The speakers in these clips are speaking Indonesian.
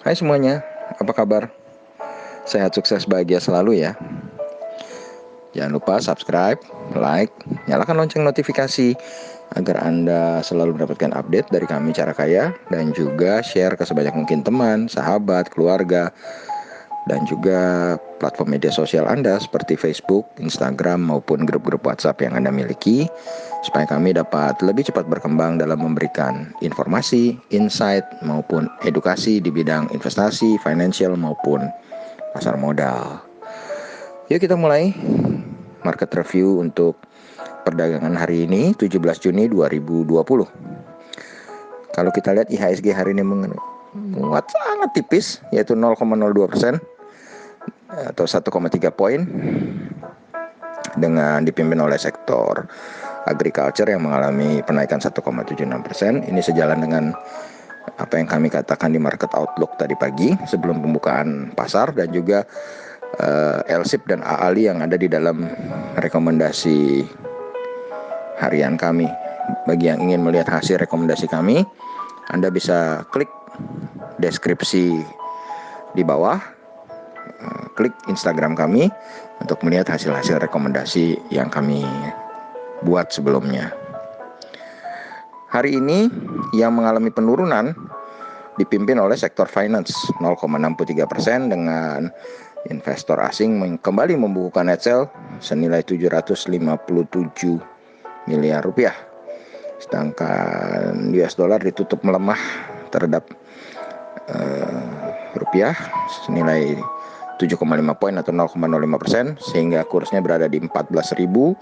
Hai semuanya, apa kabar? Sehat, sukses, bahagia selalu ya. Jangan lupa subscribe, like, nyalakan lonceng notifikasi agar Anda selalu mendapatkan update dari kami Cara Kaya, dan juga share ke sebanyak mungkin teman, sahabat, keluarga, dan juga platform media sosial Anda seperti Facebook, Instagram, maupun grup-grup WhatsApp yang Anda miliki, supaya kami dapat lebih cepat berkembang dalam memberikan informasi, insight, maupun edukasi di bidang investasi, financial, maupun pasar modal. Yuk kita mulai market review untuk perdagangan hari ini 17 Juni 2020. Kalau kita lihat IHSG hari ini menguat sangat tipis, yaitu 0,02% atau 1,3 poin, dengan dipimpin oleh sektor agriculture yang mengalami penaikan 1,76%. Ini sejalan dengan apa yang kami katakan di market outlook tadi pagi sebelum pembukaan pasar, dan juga LSIP dan AALI yang ada di dalam rekomendasi harian kami. Bagi yang ingin melihat hasil rekomendasi kami, Anda bisa klik deskripsi di bawah, klik Instagram kami untuk melihat hasil-hasil rekomendasi yang kami buat sebelumnya. Hari ini yang mengalami penurunan dipimpin oleh sektor finance 0,63%, dengan investor asing kembali membukukan net sale senilai 757 miliar rupiah. Sedangkan US dollar ditutup melemah terhadap rupiah senilai 7,5 poin atau 0,05%, sehingga kursnya berada di 14.082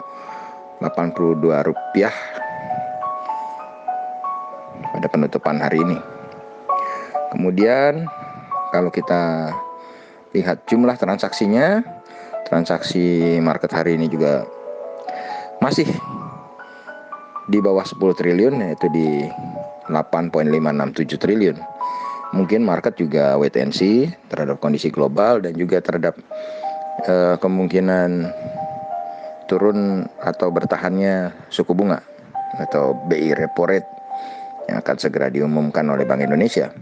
rupiah pada penutupan hari ini. Kemudian kalau kita lihat jumlah transaksinya, transaksi market hari ini juga masih di bawah 10 triliun, yaitu di 8,567 triliun. Mungkin market juga wait and see terhadap kondisi global dan juga terhadap kemungkinan turun atau bertahannya suku bunga atau BI repo rate yang akan segera diumumkan oleh Bank Indonesia.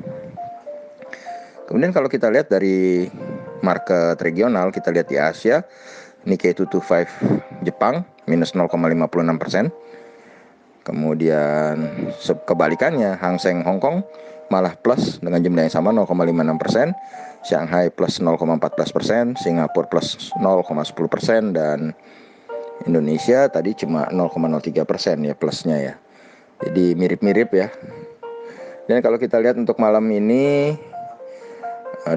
Kemudian kalau kita lihat dari market regional, kita lihat di Asia, Nikkei 225 Jepang minus 0,56%. Kemudian kebalikannya, Hang Seng Hong Kong malah plus dengan jumlah yang sama 0,56%, Shanghai plus 0,14%, Singapura plus 0,10%, dan Indonesia tadi cuma 0,03% ya plusnya ya. Jadi mirip-mirip ya. Dan kalau kita lihat untuk malam ini,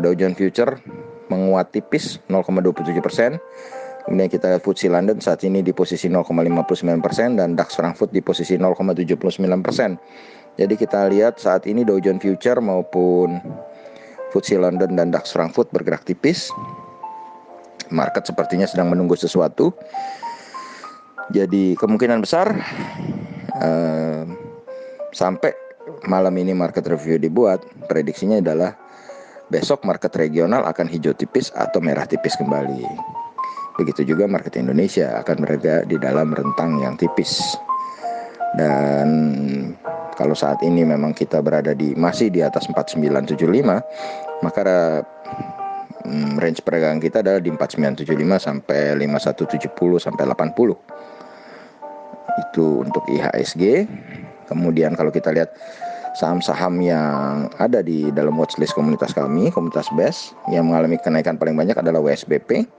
Dow Jones Future menguat tipis 0,27%. Kemudian kita lihat FTSE London saat ini di posisi 0,59% dan DAX Frankfurt di posisi 0,79%. Jadi kita lihat saat ini Dow Jones Future maupun FTSE London dan DAX Frankfurt bergerak tipis. Market sepertinya sedang menunggu sesuatu. Jadi kemungkinan besar sampai malam ini market review dibuat, prediksinya adalah besok market regional akan hijau tipis atau merah tipis kembali. Begitu juga market Indonesia akan berada di dalam rentang yang tipis. Dan kalau saat ini memang kita berada masih di atas 4975, maka range perdagangan kita adalah di 4975 sampai 5170 sampai 80. Itu untuk IHSG. Kemudian kalau kita lihat saham-saham yang ada di dalam watchlist komunitas kami, komunitas BES, yang mengalami kenaikan paling banyak adalah WSBP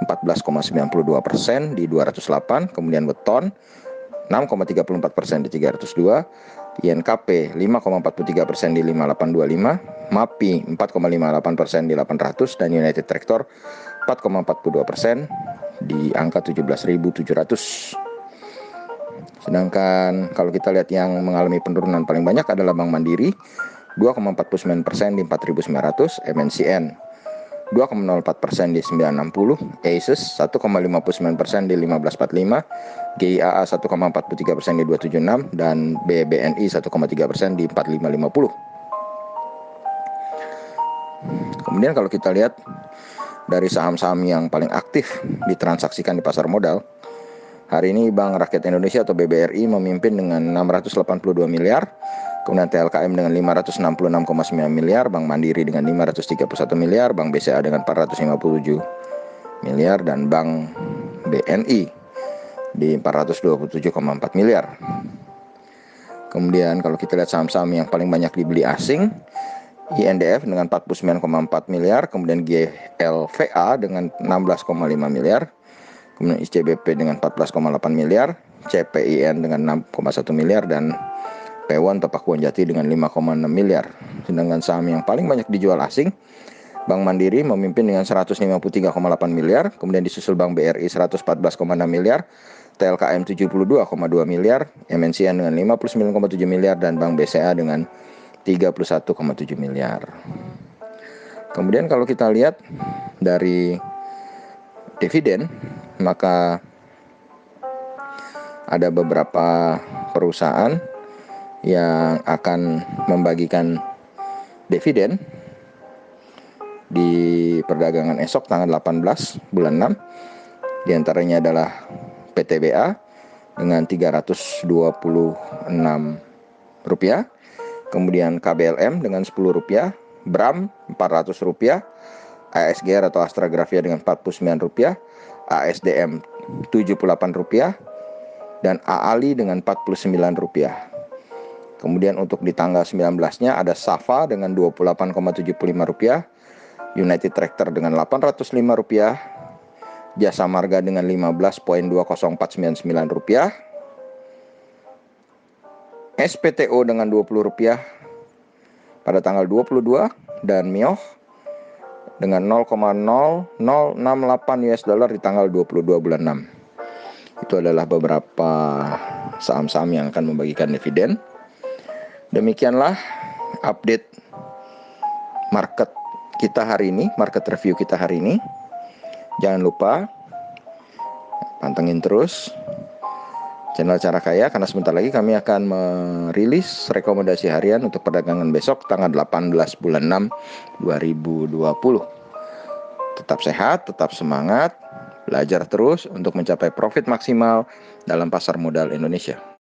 14,92% di 208, kemudian Weton 6,34% di 302, INKP 5,43% di 5825, MAPI 4,58% di 800, dan United Tractor 4,42% di angka 17.700. Sedangkan kalau kita lihat yang mengalami penurunan paling banyak adalah Bank Mandiri 2,49% di 4.900, MNCN 2,04% di 960, ASUS 1,59% di 1545, GIAA 1,43% di 276, dan BBNI 1,3% di 4550. Kemudian kalau kita lihat dari saham-saham yang paling aktif ditransaksikan di pasar modal, hari ini Bank Rakyat Indonesia atau BBRI memimpin dengan 682 miliar, Kemudian TLKM dengan 566,9 miliar, Bank Mandiri dengan 531 miliar, Bank BCA dengan 457 miliar, dan Bank BNI di 427,4 miliar. Kemudian kalau kita lihat saham-saham yang paling banyak dibeli asing, INDF dengan 49,4 miliar, kemudian GLVA dengan 16,5 miliar, kemudian ICBP dengan 14,8 miliar, CPIN dengan 6,1 miliar, dan P1 Tapak Jati dengan 5,6 miliar. Sedangkan saham yang paling banyak dijual asing, Bank Mandiri memimpin dengan 153,8 miliar, kemudian disusul Bank BRI 114,6 miliar, TLKM 72,2 miliar, MNCN dengan 59,7 miliar, dan Bank BCA dengan 31,7 miliar. Kemudian kalau kita lihat dari dividen, maka ada beberapa perusahaan yang akan membagikan dividen di perdagangan esok tanggal 18 bulan 6. Di antaranya adalah PTBA dengan Rp326, kemudian KBLM dengan Rp10, BRAM Rp400, ASGR atau Astragrafia dengan Rp49, ASDM Rp78, dan AALI dengan Rp49. Kemudian untuk di tanggal 19-nya ada Safa dengan Rp28,75, United Tractor dengan Rp805, Jasa Marga dengan Rp15.20499, SPTO dengan Rp20 pada tanggal 22, dan MIOH dengan 0,0068 US dollar di tanggal 22 bulan 6. Itu adalah beberapa saham-saham yang akan membagikan dividen. Demikianlah update market kita hari ini, market review kita hari ini. Jangan lupa pantengin terus channel Cara Kaya, karena sebentar lagi kami akan merilis rekomendasi harian untuk perdagangan besok tanggal 18 bulan 6 2020. Tetap sehat, tetap semangat, belajar terus untuk mencapai profit maksimal dalam pasar modal Indonesia.